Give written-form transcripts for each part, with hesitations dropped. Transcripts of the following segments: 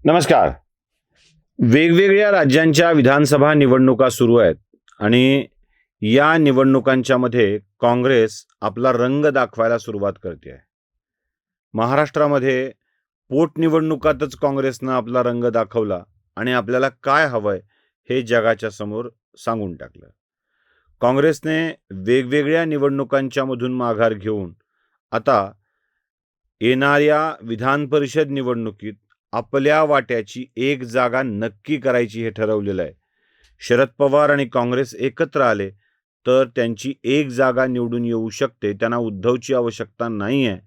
नमस्कार. वेगवेगळ्या राज्यांच्या विधानसभा निवडणुका सुरू आहेत आणि या निवडणुकांच्या मध्ये काँग्रेस आपला रंग दाखवायला सुरुवात करते आहे. महाराष्ट्रामध्ये पोटनिवडणुकातच काँग्रेसनं आपला रंग दाखवला आणि आपल्याला काय हवंय हे जगाच्या समोर सांगून टाकलं. काँग्रेसने वेगवेगळ्या निवडणुकांच्या मधून माघार घेऊन आता येणाऱ्या विधान परिषद निवडणुकीत आपल्या वाट्याची एक जागा नक्की करायची हे ठरवलेलं आहे. शरद पवार आणि काँग्रेस एकत्र आले तर त्यांची एक जागा निवडून येऊ शकते. त्यांना उद्धवची आवश्यकता नाही आहे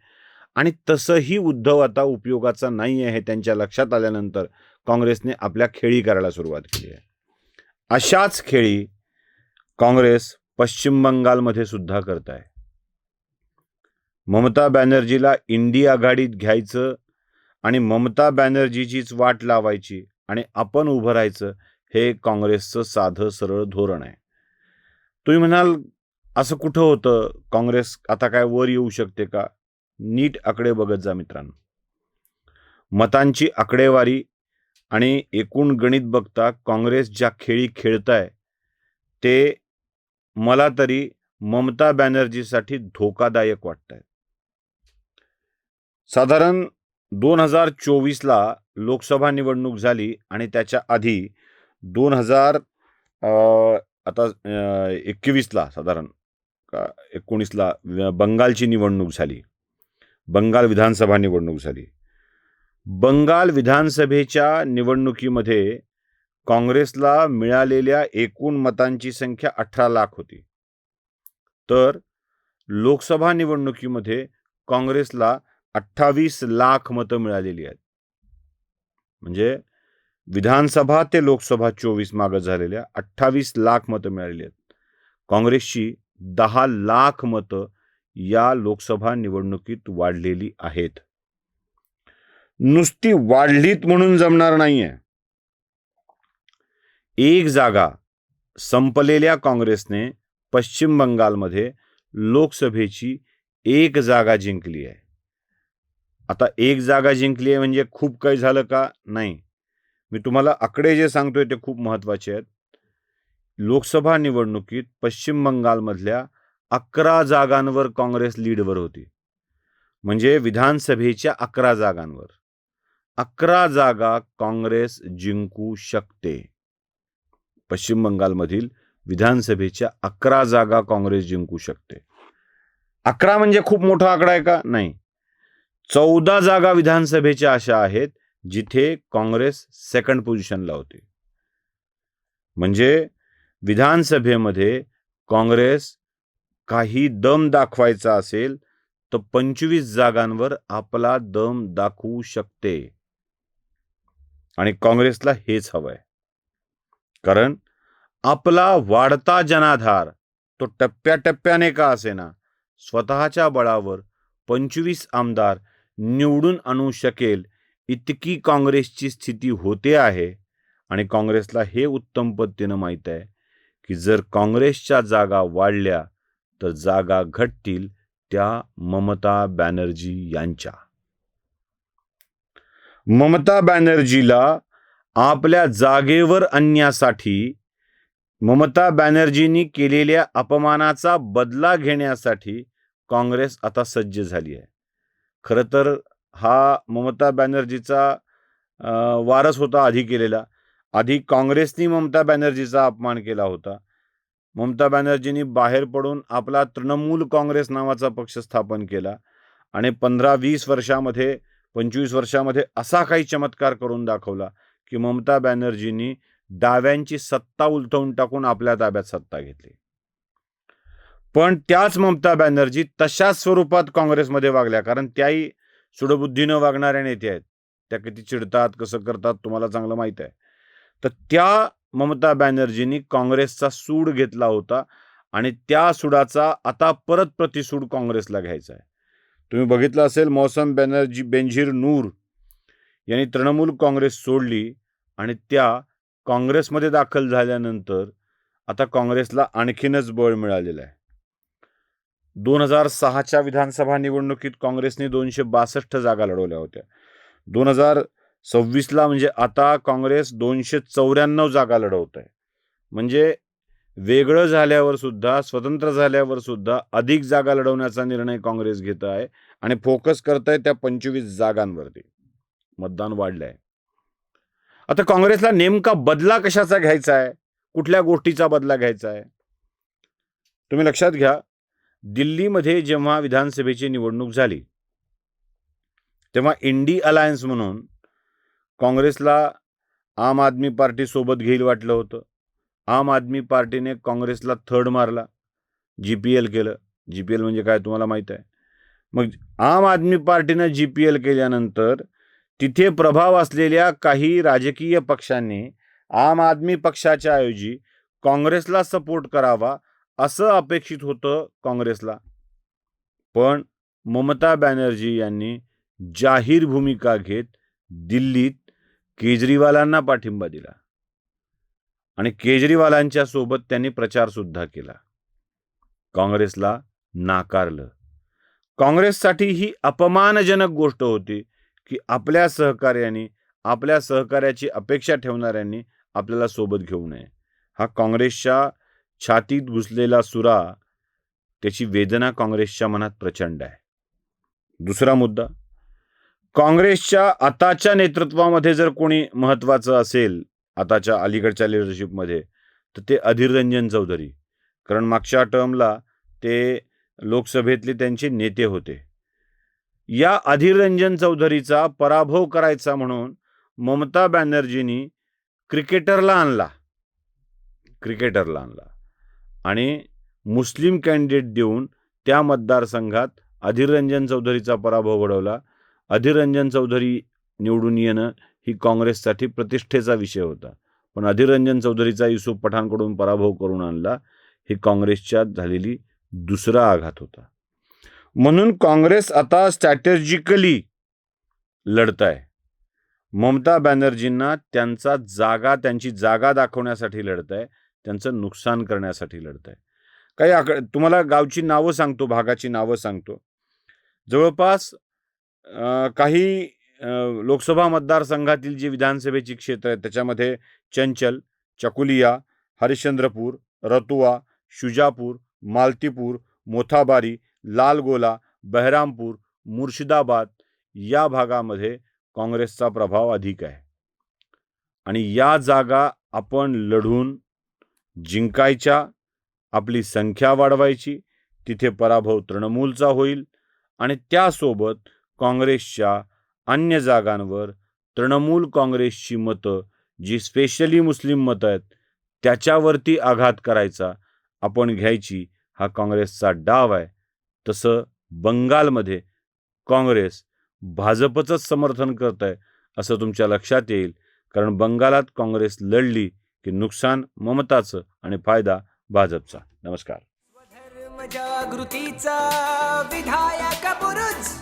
आणि तसंही उद्धव आता उपयोगाचा नाही आहे हे त्यांच्या लक्षात आल्यानंतर काँग्रेसने आपल्या खेळी करायला सुरुवात केली आहे. अशाच खेळी काँग्रेस पश्चिम बंगालमध्ये सुद्धा करत आहे. ममता बॅनर्जीला इंडी आघाडीत घ्यायचं आणि ममता बॅनर्जीचीच वाट लावायची आणि आपण उभं राहायचं हे काँग्रेसचं साधं सरळ धोरण आहे. तुम्ही म्हणाल असं कुठं होतं, काँग्रेस आता काय वर येऊ शकते का? नीट आकडे बघत जा मित्रांनो. मतांची आकडेवारी आणि एकूण गणित बघता काँग्रेस ज्या खेळी खेळताय ते मला तरी ममता बॅनर्जीसाठी धोकादायक वाटतंय. साधारण 2024ला लोकसभा निवडणूक झाली आणि त्याच्या आधी 2021ला साधारण का 19ला बंगालची निवडणूक झाली. बंगाल विधानसभा निवडणूक झाली. बंगाल विधानसभेच्या निवडणुकीमध्ये काँग्रेसला मिळालेल्या एकूण मतांची संख्या 18 लाख होती. तर लोकसभा निवडणुकीमध्ये काँग्रेसला 28 लाख मतं मिळालेली आहेत. म्हणजे विधानसभा ते लोकसभा 24 मागं झालेल्या 28 लाख मतं मिळालेली आहेत. काँग्रेसची 10 लाख मतं या लोकसभा निवडणुकीत वाढलेली आहेत. नुसती वाढलीत म्हणून जमणार नाहीये. एक जागा संपलेल्या काँग्रेसने पश्चिम बंगालमध्ये लोकसभेची एक जागा जिंकली आहे. आता एक जागा जिंकली आहे म्हणजे खूप काही झालं का? नाही. मी तुम्हाला आकडे जे सांगतोय ते खूप महत्त्वाचे आहेत. लोकसभा निवडणुकीत पश्चिम बंगालमधल्या 11 जागांवर काँग्रेस लीडवर होती. म्हणजे विधानसभेच्या 11 जागांवर 11 जागा काँग्रेस जिंकू शकते. पश्चिम बंगालमधील विधानसभेच्या 11 जागा काँग्रेस जिंकू शकते. 11 म्हणजे खूप मोठा आकडा आहे का? नाही. 14 जागा विधानसभेच्या अशा आहेत जिथे काँग्रेस सेकंड पोझिशनला होती. म्हणजे विधानसभेमध्ये काँग्रेस काही दम दाखवायचा असेल तर 25 जागांवर आपला दम दाखवू शकते आणि काँग्रेसला हेच हवंय. कारण आपला वाढता जनाधार तो टप्प्याटप्प्याने का असेना स्वतःच्या बळावर 25 आमदार निवडून आणू शकेल इतकी काँग्रेसची स्थिती होते आहे. आणि काँग्रेसला हे उत्तम पद्धतीनं माहीत आहे की जर काँग्रेसच्या जागा वाढल्या तर जागा घटतील त्या ममता बॅनर्जी यांच्या. ममता बॅनर्जीला आपल्या जागेवर आणण्यासाठी, ममता बॅनर्जींनी केलेल्या अपमानाचा बदला घेण्यासाठी काँग्रेस आता सज्ज झाली आहे. खरं तर हा ममता बॅनर्जीचा वारस होता आधी केलेला. आधी काँग्रेसनी ममता बॅनर्जीचा अपमान केला होता. ममता बॅनर्जींनी बाहेर पडून आपला तृणमूल काँग्रेस नावाचा पक्ष स्थापन केला आणि 15-20 वर्षामध्ये 25 वर्षामध्ये असा काही चमत्कार करून दाखवला की ममता बॅनर्जींनी डाव्यांची सत्ता उलथवून टाकून आपल्या ताब्यात सत्ता घेतली. पण त्याच ममता बॅनर्जी तशाच स्वरूपात काँग्रेसमध्ये वागल्या. कारण त्याही सुडबुद्धीनं वागणाऱ्या नेते आहेत. त्या किती चिडतात, कसं करतात तुम्हाला चांगलं माहीत आहे. तर त्या ममता बॅनर्जींनी काँग्रेसचा सूड घेतला होता आणि त्या सुडाचा आता परत प्रतिसूड काँग्रेसला घ्यायचा आहे. तुम्ही बघितलं असेल मौसम बेनझीर नूर यांनी तृणमूल काँग्रेस सोडली आणि त्या काँग्रेसमध्ये दाखल झाल्यानंतर आता काँग्रेसला आणखीनच बळ मिळालेलं आहे. 2006च्या विधानसभा निवडणुकीत काँग्रेसने 262 जागा लढवल्या होत्या. 26ला म्हणजे आता काँग्रेस 294 जागा लढवत आहे. म्हणजे वेगळं झाल्यावर सुद्धा, स्वतंत्र झाल्यावर सुद्धा अधिक जागा लढवण्याचा निर्णय काँग्रेस घेत आहे आणि फोकस करत आहे त्या 25 जागांवरती. मतदान वाढलंय. आता काँग्रेसला नेमका बदला कशाचा घ्यायचा आहे, कुठल्या गोष्टीचा बदला घ्यायचा आहे? तुम्ही लक्षात घ्या, दिल्लीमध्ये जेव्हा विधानसभेची निवडणूक झाली तेव्हा इंडी अलायन्स म्हणून काँग्रेसला आम आदमी पार्टी सोबत घेईल वाटलं होतं. आम आदमी पार्टीने काँग्रेसला थर्ड मारला, GPL केलं. GPL म्हणजे काय तुम्हाला माहीत आहे. मग आम आदमी पार्टीनं GPL केल्यानंतर तिथे प्रभाव असलेल्या काही राजकीय पक्षांनी आम आदमी पक्षाच्या ऐवजी काँग्रेसला सपोर्ट करावा असं अपेक्षित होतं काँग्रेसला. पण ममता बॅनर्जी यांनी जाहीर भूमिका घेत दिल्लीत केजरीवालांना पाठिंबा दिला आणि केजरीवालांच्या सोबत त्यांनी प्रचार सुद्धा केला. काँग्रेसला नाकारलं. काँग्रेससाठी ही अपमानजनक गोष्ट होती की आपल्या सहकार्याने, आपल्या सहकार्याची अपेक्षा ठेवणाऱ्यांनी आपल्याला सोबत घेऊ नये. हा काँग्रेसच्या छातीत घुसलेला सुरा, त्याची वेदना काँग्रेसच्या मनात प्रचंड आहे. दुसरा मुद्दा, काँग्रेसच्या आताच्या नेतृत्वामध्ये जर कोणी महत्त्वाचं असेल आताच्या अलीकडच्या लिडरशिपमध्ये तर ते अधीर रंजन चौधरी. कारण मागच्या टर्मला ते लोकसभेतले त्यांचे नेते होते. या अधीर रंजन चौधरीचा पराभव करायचा म्हणून ममता बॅनर्जींनी क्रिकेटरला आणला आणि मुस्लिम कॅन्डिडेट देऊन त्या मतदारसंघात अधीर रंजन चौधरीचा पराभव घडवला. अधीर रंजन चौधरी निवडून येणं ही काँग्रेससाठी प्रतिष्ठेचा विषय होता. पण अधीर रंजन चौधरीचा युसुफ पठाणकडून पराभव करून आणला. ही काँग्रेसच्या झालेली दुसरा आघात होता. म्हणून काँग्रेस आता स्ट्रॅटेजिकली लढत आहे. ममता बॅनर्जींना त्यांची जागा दाखवण्यासाठी लढत आहे, त्यांचं नुकसान करण्यासाठी लढत आहे. काही तुम्हाला गावची नावं सांगतो, भागाची नावं सांगतो. जवळपास काही लोकसभा मतदारसंघातील जी विधानसभेची क्षेत्र आहेत त्याच्यामध्ये चंचल, चकुलिया, हरिश्चंद्रपूर, रतुआ, शुजापूर, मालतीपूर, मोथाबारी, लालगोला, बहरामपूर, मुर्शिदाबाद या भागामध्ये काँग्रेसचा प्रभाव अधिक आहे आणि या जागा आपण लढून जिंकायच्या, आपली संख्या वाढवायची. तिथे पराभव तृणमूलचा होईल आणि त्यासोबत काँग्रेसच्या अन्य जागांवर तृणमूल काँग्रेसची मतं, जी स्पेशली मुस्लिम मतं आहेत, त्याच्यावरती आघात करायचा आपण घ्यायची. हा काँग्रेसचा डाव आहे. तसं बंगालमध्ये काँग्रेस भाजपचंच समर्थन करत आहे असं तुमच्या लक्षात येईल. कारण बंगालात काँग्रेस लढली की नुकसान ममताचं आणि फायदा भाजपचा. नमस्कार. जागृतीचा विधायक बुरुज